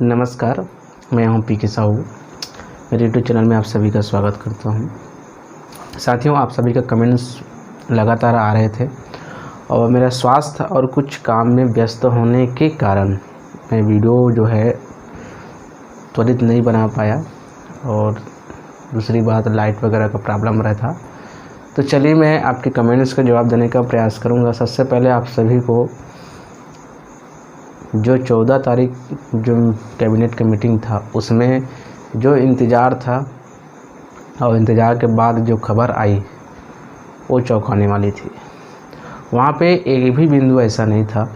नमस्कार, मैं हूं पी के साहू। मेरे यूट्यूब चैनल में आप सभी का स्वागत करता हूं। साथियों, आप सभी का कमेंट्स लगातार आ रहे थे और मेरा स्वास्थ्य और कुछ काम में व्यस्त होने के कारण मैं वीडियो जो है त्वरित नहीं बना पाया और दूसरी बात लाइट वगैरह का प्रॉब्लम रहा था। तो चलिए मैं आपके कमेंट्स का जवाब देने का प्रयास करूंगा। सबसे पहले आप सभी को जो 14 तारीख जो कैबिनेट का मीटिंग था उसमें जो इंतज़ार था और इंतज़ार के बाद जो खबर आई वो चौंकाने वाली थी। वहाँ पे एक भी बिंदु ऐसा नहीं था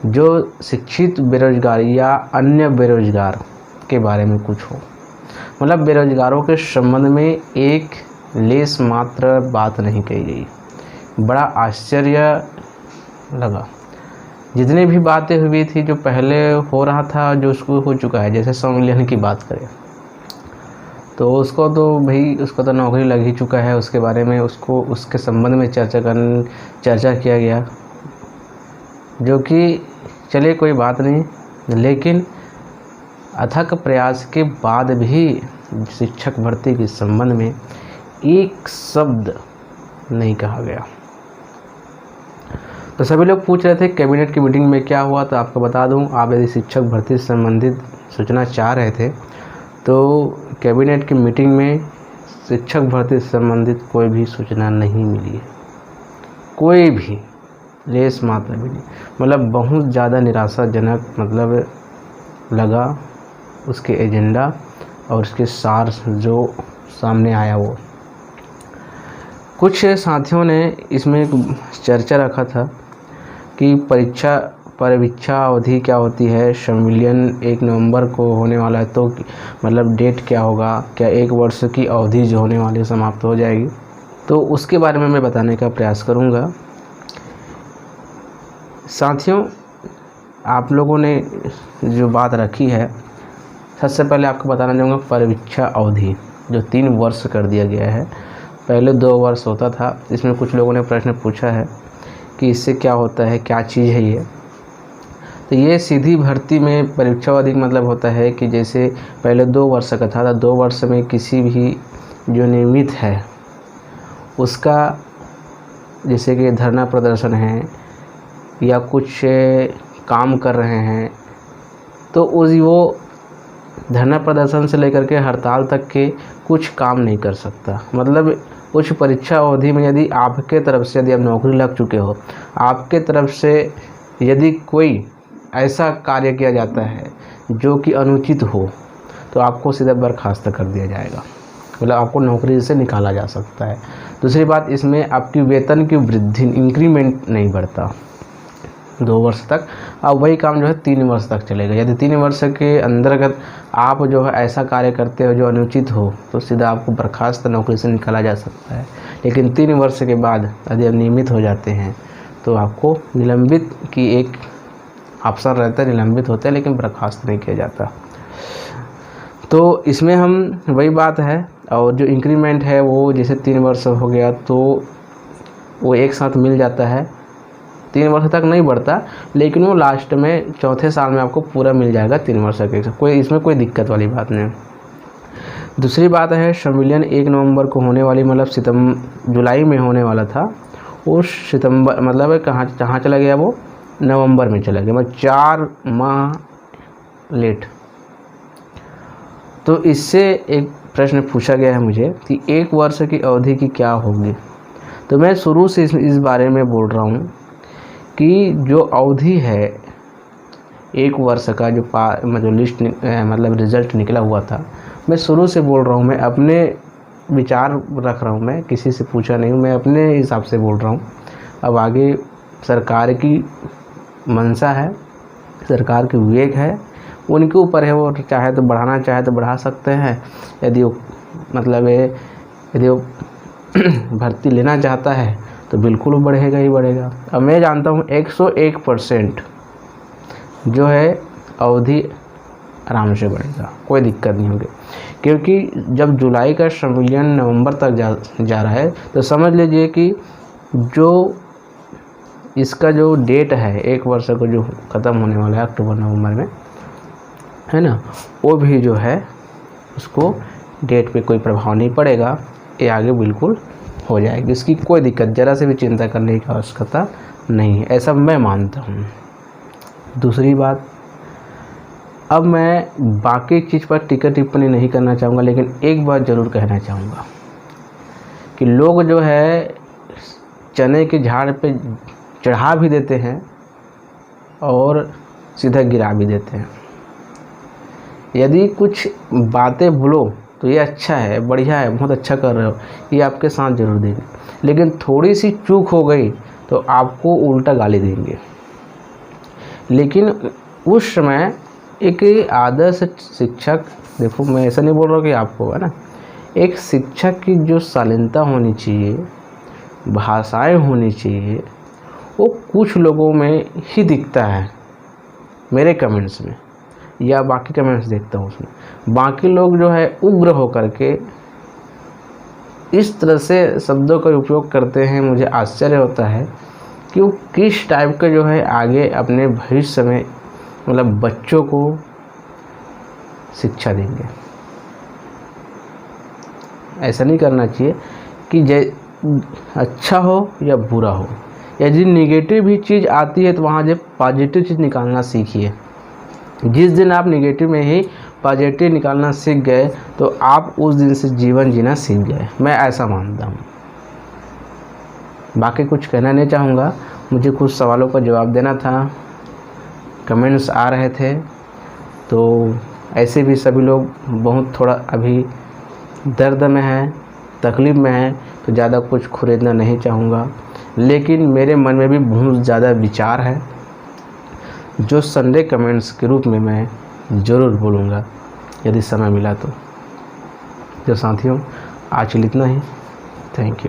जो शिक्षित बेरोजगार या अन्य बेरोजगार के बारे में कुछ हो। मतलब बेरोजगारों के संबंध में एक लेस मात्र बात नहीं कही गई। बड़ा आश्चर्य लगा। जितनी भी बातें हुई थी जो पहले हो रहा था, जो उसको हो चुका है, जैसे संविलियन की बात करें तो उसको तो नौकरी लग ही चुका है। उसके बारे में उसके संबंध में चर्चा किया गया, जो कि चलिए कोई बात नहीं, लेकिन अथक प्रयास के बाद भी शिक्षक भर्ती के संबंध में एक शब्द नहीं कहा गया। तो सभी लोग पूछ रहे थे कैबिनेट की मीटिंग में क्या हुआ। तो आपको बता दूं, आप यदि शिक्षक भर्ती से संबंधित सूचना चाह रहे थे तो कैबिनेट की मीटिंग में शिक्षक भर्ती से संबंधित कोई भी सूचना नहीं मिली है, कोई भी लेस मात्र भी नहीं। मतलब बहुत ज़्यादा निराशाजनक लगा उसके एजेंडा और उसके सार जो सामने आया। वो कुछ साथियों ने इसमें एक चर्चा रखा था कि परीक्षा अवधि क्या होती है। संविलियन 1 नवंबर को होने वाला है, तो मतलब डेट क्या होगा, क्या 1 वर्ष की अवधि जो होने वाली है समाप्त हो जाएगी। तो उसके बारे में मैं बताने का प्रयास करूंगा। साथियों, आप लोगों ने जो बात रखी है, सबसे पहले आपको बताना चाहूँगा परीक्षा अवधि जो 3 वर्ष कर दिया गया है। पहले 2 वर्ष होता था। इसमें कुछ लोगों ने प्रश्न पूछा है कि इससे क्या होता है, क्या चीज़ है ये। तो ये सीधी भर्ती में परीक्षा अवधि मतलब होता है कि जैसे पहले 2 वर्ष का था, 2 वर्ष में किसी भी जो नियमित है उसका, जैसे कि धरना प्रदर्शन है या कुछ काम कर रहे हैं, तो वो धरना प्रदर्शन से लेकर के हड़ताल तक के कुछ काम नहीं कर सकता। मतलब कुछ परीक्षा अवधि में यदि आपके तरफ से, यदि आप नौकरी लग चुके हो, आपके तरफ से यदि कोई ऐसा कार्य किया जाता है जो कि अनुचित हो तो आपको सीधा बर्खास्त कर दिया जाएगा। मतलब आपको नौकरी से निकाला जा सकता है। दूसरी बात, इसमें आपकी वेतन की वृद्धि, इंक्रीमेंट नहीं बढ़ता 2 वर्ष तक। अब वही काम जो है 3 वर्ष तक चलेगा। यदि 3 वर्ष के अंतर्गत आप जो है ऐसा कार्य करते हो जो अनुचित हो तो सीधा आपको बर्खास्त नौकरी से निकाला जा सकता है। लेकिन 3 वर्ष के बाद यदि आप नियमित हो जाते हैं तो आपको निलंबित की एक ऑप्शन रहता है, निलंबित होते हैं लेकिन बर्खास्त नहीं किया जाता। तो इसमें हम वही बात है। और जो इंक्रीमेंट है वो जैसे 3 वर्ष हो गया तो वो एक साथ मिल जाता है। 3 वर्ष तक नहीं बढ़ता, लेकिन वो लास्ट में चौथे साल में आपको पूरा मिल जाएगा 3 वर्ष के। इसमें कोई दिक्कत वाली बात नहीं। दूसरी बात है, संविलियन 1 नवंबर को होने वाली, मतलब जुलाई में होने वाला था, वो सितंबर मतलब कहाँ चला गया, वो नवंबर में चला गया। मतलब 4 माह लेट। तो इससे एक प्रश्न पूछा गया है मुझे कि 1 वर्ष की अवधि की क्या होगी। तो मैं शुरू से इस बारे में बोल रहा हूँ कि जो अवधि है 1 वर्ष का, जो लिस्ट मतलब रिज़ल्ट निकला हुआ था, मैं शुरू से बोल रहा हूँ, मैं अपने विचार रख रहा हूँ, मैं किसी से पूछा नहीं हूँ, मैं अपने हिसाब से बोल रहा हूँ। अब आगे सरकार की मंशा है, सरकार के विवेक है, उनके ऊपर है। वो चाहे तो बढ़ाना चाहे तो बढ़ा सकते हैं। यदि वो भर्ती लेना चाहता है तो बिल्कुल बढ़ेगा ही बढ़ेगा। अब मैं जानता हूँ 101% जो है अवधि आराम से बढ़ेगा, कोई दिक्कत नहीं होगी। क्योंकि जब जुलाई का संविलियन नवंबर तक जा रहा है तो समझ लीजिए कि जो इसका जो डेट है 1 वर्ष को जो ख़त्म होने वाला है अक्टूबर नवंबर में, है ना, वो भी जो है उसको डेट पे कोई प्रभाव नहीं पड़ेगा, ये आगे बिल्कुल हो जाएगी। इसकी कोई दिक्कत, ज़रा से भी चिंता करने की आवश्यकता नहीं है, ऐसा मैं मानता हूँ। दूसरी बात, अब मैं बाकी चीज़ पर टीका टिप्पणी नहीं करना चाहूँगा, लेकिन एक बात ज़रूर कहना चाहूँगा कि लोग जो है चने के झाड़ पे चढ़ा भी देते हैं और सीधा गिरा भी देते हैं। यदि कुछ बातें बोलो तो ये अच्छा है, बढ़िया है, बहुत अच्छा कर रहे हो, ये आपके साथ जरूर देंगे, लेकिन थोड़ी सी चूक हो गई तो आपको उल्टा गाली देंगे। लेकिन उस समय एक आदर्श शिक्षक, देखो मैं ऐसा नहीं बोल रहा कि आपको, है ना, एक शिक्षक की जो शालीनता होनी चाहिए, भाषाएं होनी चाहिए, वो कुछ लोगों में ही दिखता है। मेरे कमेंट्स में या बाकी कमेंट्स देखता हूँ उसमें, बाकी लोग जो है उग्र होकर के इस तरह से शब्दों का उपयोग करते हैं। मुझे आश्चर्य होता है कि वो किस टाइप के जो है आगे अपने भविष्य में, मतलब बच्चों को शिक्षा देंगे। ऐसा नहीं करना चाहिए कि अच्छा हो या बुरा हो, यदि निगेटिव भी चीज़ आती है तो वहाँ जो पॉजिटिव चीज़ निकालना सीखिए। जिस दिन आप निगेटिव में ही पॉजिटिव निकालना सीख गए तो आप उस दिन से जीवन जीना सीख गए, मैं ऐसा मानता हूँ। बाकी कुछ कहना नहीं चाहूँगा, मुझे कुछ सवालों का जवाब देना था, कमेंट्स आ रहे थे, तो ऐसे भी सभी लोग बहुत थोड़ा अभी दर्द में हैं, तकलीफ़ में हैं, तो ज़्यादा कुछ खुरेदना नहीं चाहूँगा। लेकिन मेरे मन में भी बहुत ज़्यादा विचार है जो संडे कमेंट्स के रूप में मैं ज़रूर बोलूँगा यदि समय मिला तो। साथियों, आज इतना ही, थैंक यू।